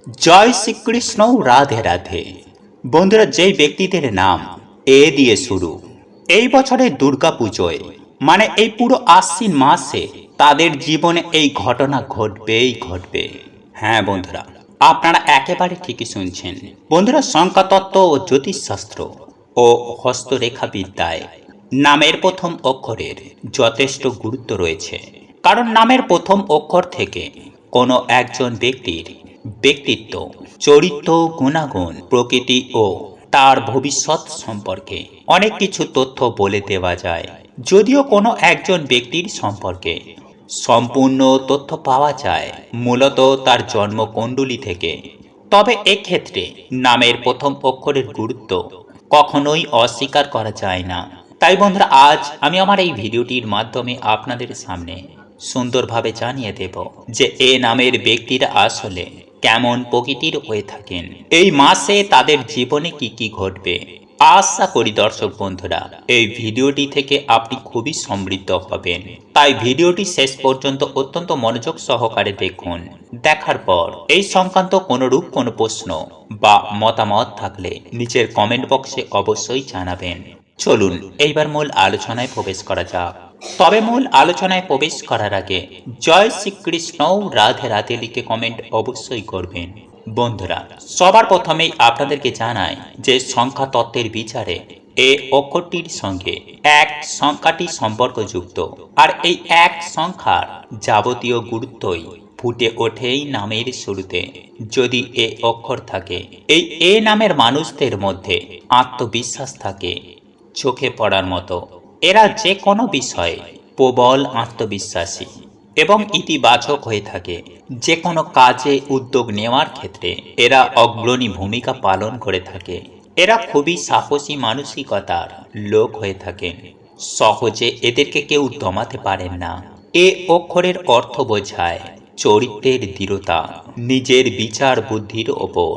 জয় শ্রীকৃষ্ণ, রাধে রাধে। বন্ধুরা, যেই ব্যক্তিদের নাম এ দিয়ে শুরু, এই বছরের দুর্গাপুজোয় মানে এই পুরো আশ্বিন মাসে তাদের জীবনে এই ঘটনা ঘটবেই ঘটবে। হ্যাঁ বন্ধুরা, আপনারা একেবারে ঠিকই শুনছেন। বন্ধুরা, সংখ্যাতত্ত্ব ও জ্যোতিষশাস্ত্র ও হস্তরেখা বিদ্যায় নামের প্রথম অক্ষরের যথেষ্ট গুরুত্ব রয়েছে। কারণ নামের প্রথম অক্ষর থেকে কোনো একজন ব্যক্তির ব্যক্তিত্ব, চরিত্র, গুণাগুণ, প্রকৃতি ও তার ভবিষ্যৎ সম্পর্কে অনেক কিছু তথ্য বলে দেওয়া যায়। যদিও কোনো একজন ব্যক্তির সম্পর্কে সম্পূর্ণ তথ্য পাওয়া যায় মূলত তার জন্মকুণ্ডলী থেকে, তবে এক্ষেত্রে নামের প্রথম অক্ষরের গুরুত্ব কখনোই অস্বীকার করা যায় না। তাই বন্ধুরা, আজ আমি আমার এই ভিডিওটির মাধ্যমে আপনাদের সামনে সুন্দরভাবে জানিয়ে দেব যে এ নামের ব্যক্তিরা আসলে কেমন প্রকৃতির হয়ে থাকেন, এই মাসে তাদের জীবনে কি কি ঘটবে। আশা করি দর্শক বন্ধুরা, এই ভিডিওটি থেকে আপনি খুবই সমৃদ্ধ হবেন। তাই ভিডিওটি শেষ পর্যন্ত অত্যন্ত মনোযোগ সহকারে দেখুন। দেখার পর এই সংক্রান্ত কোনরূপ কোনো প্রশ্ন বা মতামত থাকলে নিচের কমেন্ট বক্সে অবশ্যই জানাবেন। চলুন এইবার মূল আলোচনায় প্রবেশ করা যাক। তবে মূল আলোচনায় প্রবেশ করার আগে জয় শ্রীকৃষ্ণ, রাধে রাধে লিখে কমেন্ট অবশ্যই করবেন। বন্ধুরা, সবার প্রথমেই আপনাদেরকে জানাই যে সংখ্যা তত্ত্বের বিচারে এ অক্ষরটির সঙ্গে এক সংখ্যাটি সম্পর্কযুক্ত, আর এই এক সংখ্যার যাবতীয় গুরুত্বই ফুটে ওঠেই নামের শুরুতে। যদি এ অক্ষর থাকে, এই এ নামের মানুষদের মধ্যে আত্মবিশ্বাস থাকে চোখে পড়ার মতো। এরা যে কোনো বিষয়ে প্রবল আত্মবিশ্বাসী এবং ইতিবাচক হয়ে থাকে। যে কোনো কাজে উদ্যোগ নেওয়ার ক্ষেত্রে এরা অগ্রণী ভূমিকা পালন করে থাকে। এরা খুবই সাহসী মানসিকতার লোক হয়ে থাকেন। সহজে এদেরকে কেউ দমাতে পারেন না। এ অক্ষরের অর্থ বোঝায় চরিত্রের দৃঢ়তা, নিজের বিচার বুদ্ধির ওপর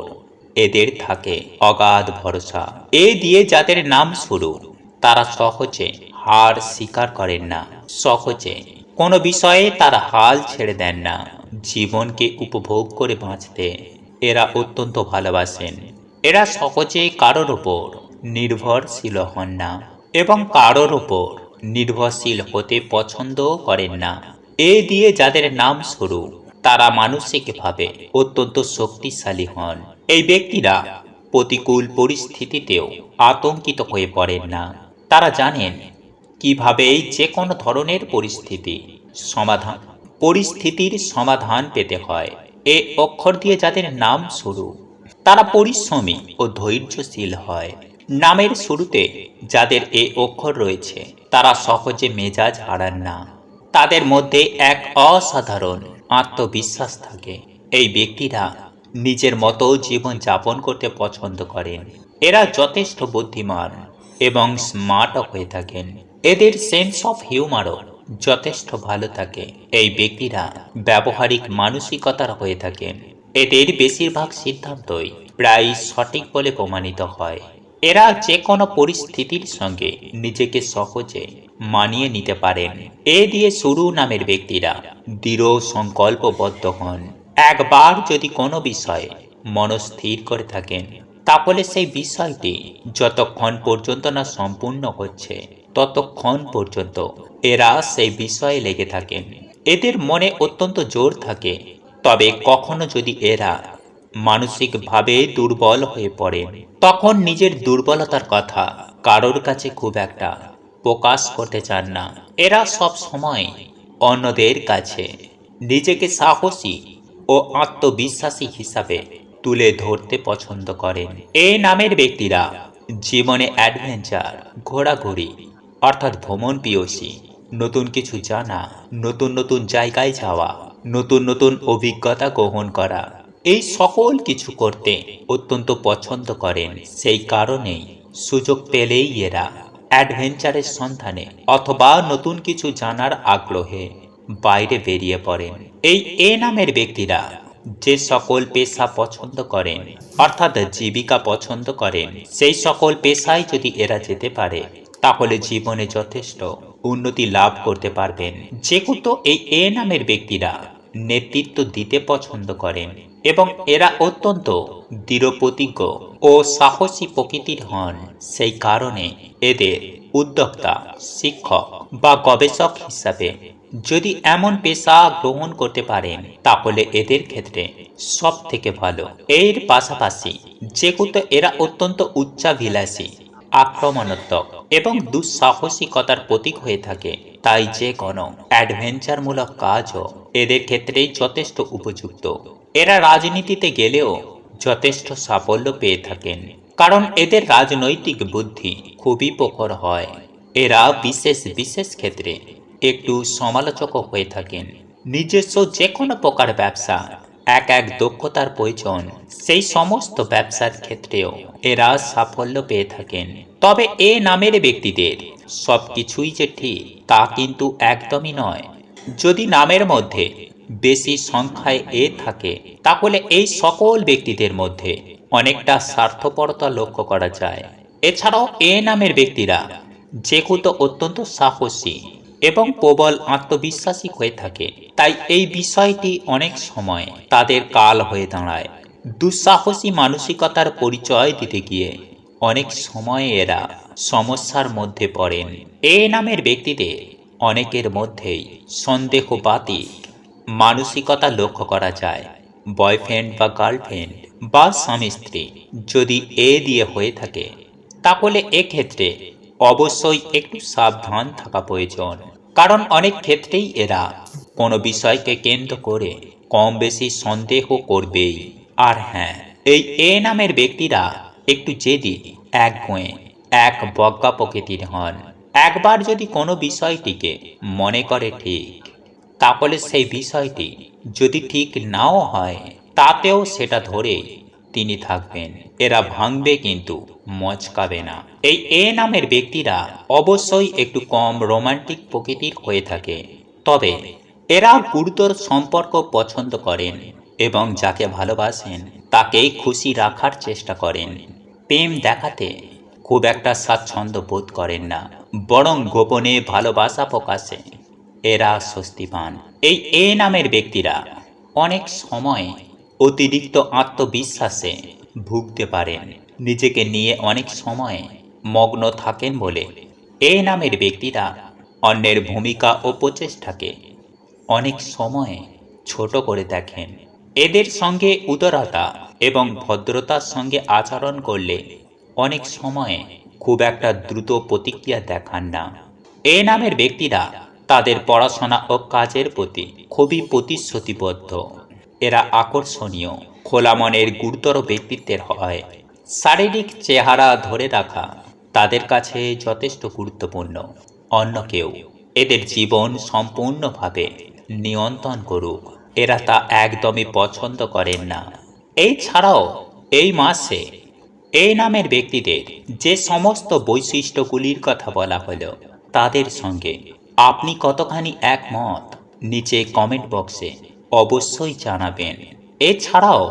এদের থাকে অগাধ ভরসা। এ দিয়ে যাদের নাম শুরু, তারা সহজে হার স্বীকার করেন না। সহজে কোনো বিষয়ে তারা হাল ছেড়ে দেন না। জীবনকে উপভোগ করে বাঁচতে এরা অত্যন্ত ভালোবাসেন। এরা সহজে কারোর ওপর নির্ভরশীল হন না এবং কারোর ওপর নির্ভরশীল হতে পছন্দ করেন না। এ দিয়ে যাদের নাম শুরু, তারা মানসিকভাবে অত্যন্ত শক্তিশালী হন। এই ব্যক্তিরা প্রতিকূল পরিস্থিতিতেও আতঙ্কিত হয়ে পড়েন না। তারা জানেন কিভাবে যে কোনো ধরনের পরিস্থিতির সমাধান পেতে হয়। এ অক্ষর দিয়ে যাদের নাম শুরু, তারা পরিশ্রমী ও ধৈর্যশীল হয়। নামের শুরুতে যাদের এ অক্ষর রয়েছে, তারা সহজে মেজাজ হারান না। তাদের মধ্যে এক অসাধারণ আত্মবিশ্বাস থাকে। এই ব্যক্তিরা নিজের মতো জীবন যাপন করতে পছন্দ করেন। এরা যথেষ্ট বুদ্ধিমান এবং স্মার্ট হয়ে থাকেন। এদের সেন্স অফ হিউমারও যথেষ্ট ভালো থাকে। এই ব্যক্তিরা ব্যবহারিক মানসিকতার হয়ে থাকেন। এদের বেশিরভাগ সিদ্ধান্তই প্রায় সঠিক বলে প্রমাণিত হয়। এরা যে কোনো পরিস্থিতির সঙ্গে নিজেকে সহজে মানিয়ে নিতে পারেন। এ দিয়ে শুরু নামের ব্যক্তিরা দৃঢ় সংকল্পবদ্ধ হন। একবার যদি কোনো বিষয়ে মনস্থির করে থাকেন, তাহলে সেই বিষয়টি যতক্ষণ পর্যন্ত না সম্পূর্ণ হচ্ছে ততক্ষণ পর্যন্ত এরা সেই বিষয়ে লেগে থাকেন। এদের মনে অত্যন্ত জোর থাকে। তবে কখনো যদি এরা মানসিকভাবে দুর্বল হয়ে পড়েন, তখন নিজের দুর্বলতার কথা কারোর কাছে খুব একটা প্রকাশ করতে চান না। এরা সব সময় অন্যদের কাছে নিজেকে সাহসী ও আত্মবিশ্বাসী হিসাবে তুলে ধরতে পছন্দ করেন। এই নামের ব্যক্তিরা জীবনে অ্যাডভেঞ্চার, ঘোরাঘুরি অর্থাৎ ভ্রমণ পিয়সী, নতুন কিছু জানা, নতুন নতুন জায়গায় যাওয়া, নতুন নতুন অভিজ্ঞতা গ্রহণ করা, এই সকল কিছু করতে অত্যন্ত পছন্দ করেন। সেই কারণেই সুযোগ পেলেই এরা অ্যাডভেঞ্চারের সন্ধানে অথবা নতুন কিছু জানার আগ্রহে বাইরে বেরিয়ে পড়েন। এই এ নামের ব্যক্তিরা যে সকল পেশা পছন্দ করেন অর্থাৎ জীবিকা পছন্দ করেন, সেই সকল পেশায় যদি এরা যেতে পারে, তাহলে জীবনে যথেষ্ট উন্নতি লাভ করতে পারবেন। যেহেতু এই এ নামের ব্যক্তিরা নেতৃত্ব দিতে পছন্দ করেন, এবং এরা অত্যন্ত দৃঢ়প্রতিজ্ঞ ও সাহসী প্রকৃতির হন। সেই কারণে এদের উদ্যোক্তা, শিক্ষক বা গবেষক হিসাবে যদি এমন পেশা গ্রহণ করতে পারেন তাহলে এদের ক্ষেত্রে সব থেকে ভালো। এর পাশাপাশি যেহেতু এরা অত্যন্ত উচ্চাভিলাষী, আক্রমণাত্মক এবং দুঃসাহসিকতার প্রতীক হয়ে থাকে, তাই যে কোনো অ্যাডভেঞ্চারমূলক কাজও এদের ক্ষেত্রেই যথেষ্ট উপযুক্ত। এরা রাজনীতিতে গেলেও যথেষ্ট সাফল্য পেয়ে থাকেন, কারণ এদের রাজনৈতিক বুদ্ধি খুবই প্রখর হয়। এরা বিশেষ বিশেষ ক্ষেত্রে একটু সমালোচক হয়ে থাকেন। নিজস্ব যে কোনো প্রকার ব্যবসা এক দক্ষতার প্রয়োজন, সেই সমস্ত ব্যবসার ক্ষেত্রেও এরা সাফল্য পেয়ে থাকেন। তবে এ নামের ব্যক্তিদের সবকিছুই যে ঠিক তা কিন্তু একদমই নয়। যদি নামের মধ্যে বেশি সংখ্যায় এ থাকে তাহলে এই সকল ব্যক্তিদের মধ্যে অনেকটা স্বার্থপরতা লক্ষ্য করা যায়। এছাড়াও এ নামের ব্যক্তিরা যেহেতু অত্যন্ত সাহসী এবং প্রবল আত্মবিশ্বাসী হয়ে থাকে, তাই এই বিষয়টি অনেক সময় তাদের কাল হয়ে দাঁড়ায়। দুঃসাহসী মানসিকতার পরিচয় দিতে গিয়ে অনেক সময় এরা সমস্যার মধ্যে পড়েন। এ নামের ব্যক্তিদের অনেকের মধ্যেই সন্দেহবাতিক মানসিকতা লক্ষ্য করা যায়। বয়ফ্রেন্ড বা গার্লফ্রেন্ড বা স্বামী স্ত্রী যদি এ দিয়ে হয়ে থাকে তাহলে এক্ষেত্রে অবশ্যই একটু সাবধান থাকা প্রয়োজন, কারণ অনেক ক্ষেত্রেই এরা কোনো বিষয়কে কেন্দ্র করে কম বেশি সন্দেহ করবেই। আর হ্যাঁ, এই এ নামের ব্যক্তিরা একটু জেদি, একগুঁয়ে, এক বজ্ঞা প্রকৃতির হন। একবার যদি কোনো বিষয়টিকে মনে করে ঠিক, তাহলে সেই বিষয়টি যদি ঠিক নাও হয় তাতেও সেটা ধরে তিনি থাকবেন। এরা ভাঙবে কিন্তু মচকাবে না। এই এ নামের ব্যক্তিরা অবশ্যই একটু কম রোমান্টিক প্রকৃতির হয়ে থাকে, তবে এরা গুরুতর সম্পর্ক পছন্দ করেন এবং যাকে ভালোবাসেন তাকেই খুশি রাখার চেষ্টা করেন। প্রেম দেখাতে খুব একটা স্বাচ্ছন্দ্য বোধ করেন না, বরং গোপনে ভালোবাসা প্রকাশে এরা স্বস্তি পান। এই এ নামের ব্যক্তিরা অনেক সময় অতিরিক্ত আত্মবিশ্বাসে ভুগতে পারেন। নিজেকে নিয়ে অনেক সময় মগ্ন থাকেন বলে এ নামের ব্যক্তিরা অন্যের ভূমিকা ও প্রচেষ্টাকে অনেক সময় ছোট করে দেখেন। এদের সঙ্গে উদারতা এবং ভদ্রতার সঙ্গে আচরণ করলে অনেক সময় খুব একটা দ্রুত প্রতিক্রিয়া দেখান না। এ নামের ব্যক্তিরা তাদের পড়াশোনা ও কাজের প্রতি খুবই প্রতিশ্রুতিবদ্ধ। এরা আকর্ষণীয়, খোলা মনের, গুরুতর ব্যক্তিত্বের হয়। শারীরিক চেহারা ধরে রাখা তাদের কাছে যথেষ্ট গুরুত্বপূর্ণ। অন্য কেউ এদের জীবন সম্পূর্ণভাবে নিয়ন্ত্রণ করুক, এরা তা একদমই পছন্দ করেন না। এছাড়াও এই মাসে এই নামের ব্যক্তিদের যে সমস্ত বৈশিষ্ট্যগুলির কথা বলা হলো তাদের সঙ্গে আপনি কতখানি একমত নিচে কমেন্ট বক্সে অবশ্যই জানাবেন। এছাড়াও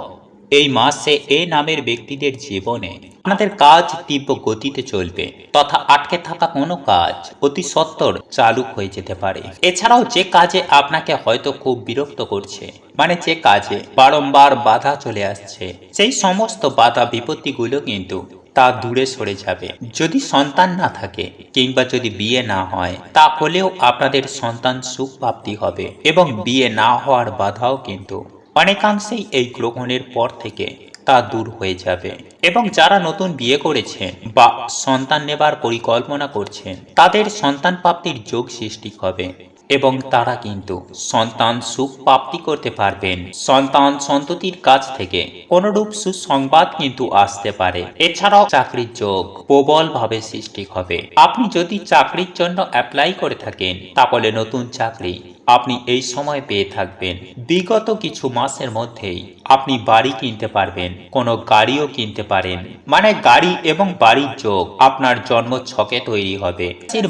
এই মাসে এ নামের ব্যক্তিদের জীবনে আপনাদের কাজ তীব্র গতিতে চলবে, তথা আটকে থাকা কোনো কাজ অতি সত্বর চালু হয়ে যেতে পারে। এছাড়াও যে কাজে আপনাকে হয়তো খুব বিরক্ত করছে, মানে যে কাজে বারংবার বাধা চলে আসছে, সেই সমস্ত বাধা বিপত্তিগুলো কিন্তু তা দূরে সরে যাবে। যদি সন্তান না থাকে কিংবা যদি বিয়ে না হয় তাহলেও আপনাদের সন্তান সুখ প্রাপ্তি হবে এবং বিয়ে না হওয়ার বাধাও কিন্তু অনেকাংশেই এই গ্রহণের পর থেকে তা দূর হয়ে যাবে। এবং যারা নতুন বিয়ে করেছেন বা সন্তান নেবার পরিকল্পনা করছেন তাদের সন্তান প্রাপ্তির যোগ সৃষ্টি হবে এবং তারা কিন্তু সন্তান সুখ প্রাপ্তি করতে পারবেন। সন্তান সন্ততির কাছ থেকে কোনরূপ সুসংবাদ কিন্তু আসতে পারে। এছাড়াও চাকরির যোগ প্রবলভাবে সৃষ্টি হবে। আপনি যদি চাকরির জন্য অ্যাপ্লাই করে থাকেন তাহলে নতুন চাকরি আপনি এই সময় পেয়ে থাকবেন। বিগত কিছু মাসের মধ্যেই আপনি বাড়ি কিনতে পারবেন, কোনো গাড়িও কিনতে পারেন। মানে গাড়ি এবং বাড়ির যোগ আপনার জন্ম ছকে তৈরি হবে।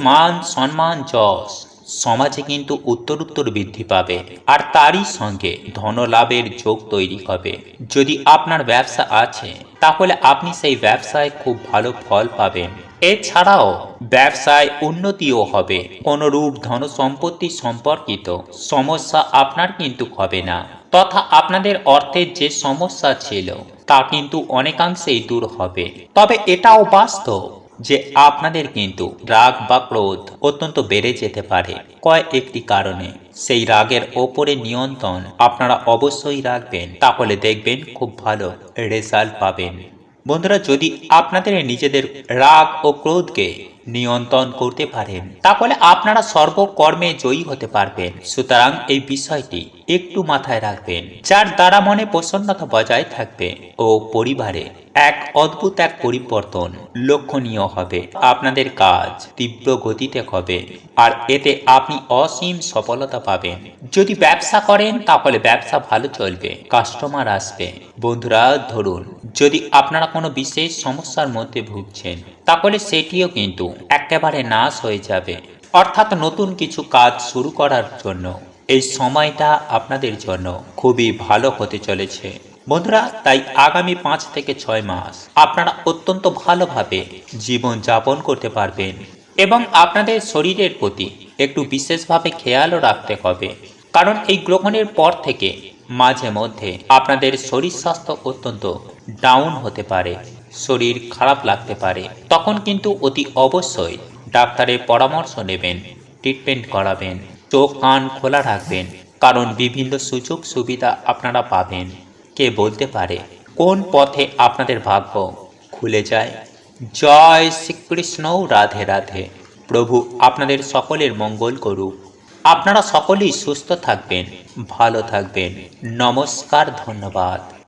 মান সম্মান যশ সমাজে কিন্তু উত্তরোত্তর বৃদ্ধি পাবে, আর তারই সঙ্গে ধনলাভের যোগ তৈরি হবে। যদি আপনার ব্যবসা আছে তাহলে আপনি সেই ব্যবসায় খুব ভালো ফল পাবেন। এছাড়াও ব্যবসায় উন্নতিও হবে। কোনরূপ ধন সম্পত্তি সম্পর্কিত সমস্যা আপনার কিন্তু হবে না। তথা আপনাদের অর্থের যে সমস্যা ছিল তা কিন্তু অনেকাংশেই দূর হবে। তবে এটাও বাস্তব যে আপনাদের কিন্তু রাগ বা ক্রোধ অত্যন্ত বেড়ে যেতে পারে কয়েকটি কারণে। সেই রাগের ওপরে নিয়ন্ত্রণ আপনারা অবশ্যই রাখবেন, তাহলে দেখবেন খুব ভালো রেজাল্ট পাবেন। বন্ধুরা, যদি আপনাদের নিজেদের রাগ ও ক্রোধকে নিয়ন্ত্রণ করতে পারেন তাহলে আপনারা সর্বকর্মে জয়ী হতে পারবেন। সুতরাং এই বিষয়টি একটু মাথায় রাখবেন, যার দ্বারা মনে প্রসন্নতা বজায় থাকবে ও পরিবারে এক পরিবর্তন লক্ষণীয় হবে। আপনাদের কাজ তীব্র গতিতে হবে আর এতে আপনি অসীম সফলতা পাবেন। যদি ব্যবসা করেন তাহলে ব্যবসা ভালো চলবে, কাস্টমার আসবে। বন্ধুরা, ধরুন যদি আপনারা কোনো বিশেষ সমস্যার মধ্যে ভুগছেন তাহলে সেটিও কিন্তু একেবারে নাশ হয়ে যাবে। অর্থাৎ নতুন কিছু কাজ শুরু করার জন্য এই সময়টা আপনাদের জন্য খুবই ভালো হতে চলেছে। বন্ধুরা, তাই আগামী 5 থেকে 6 মাস আপনারা অত্যন্ত ভালোভাবে জীবন যাপন করতে পারবেন এবং আপনাদের শরীরের প্রতি একটু বিশেষভাবে খেয়ালও রাখতে হবে, কারণ এই গ্রহণের পর থেকে মাঝে মধ্যে আপনাদের শরীর স্বাস্থ্য অত্যন্ত ডাউন হতে পারে, শরীর খারাপ লাগতে পারে। তখন কিন্তু অতি অবশ্যই ডাক্তারের পরামর্শ নেবেন, ট্রিটমেন্ট করাবেন, চোখ কান খোলা রাখবেন, কারণ বিভিন্ন সুযোগ সুবিধা আপনারা পাবেন। কে বলতে পারে কোন পথে আপনাদের ভাগ্য খুলে যায়। জয় শ্রীকৃষ্ণ। রাধে রাধে। প্রভু আপনাদের সকলের মঙ্গল করুক। আপনারা সকলেই সুস্থ থাকবেন, ভালো থাকবেন। নমস্কার, ধন্যবাদ।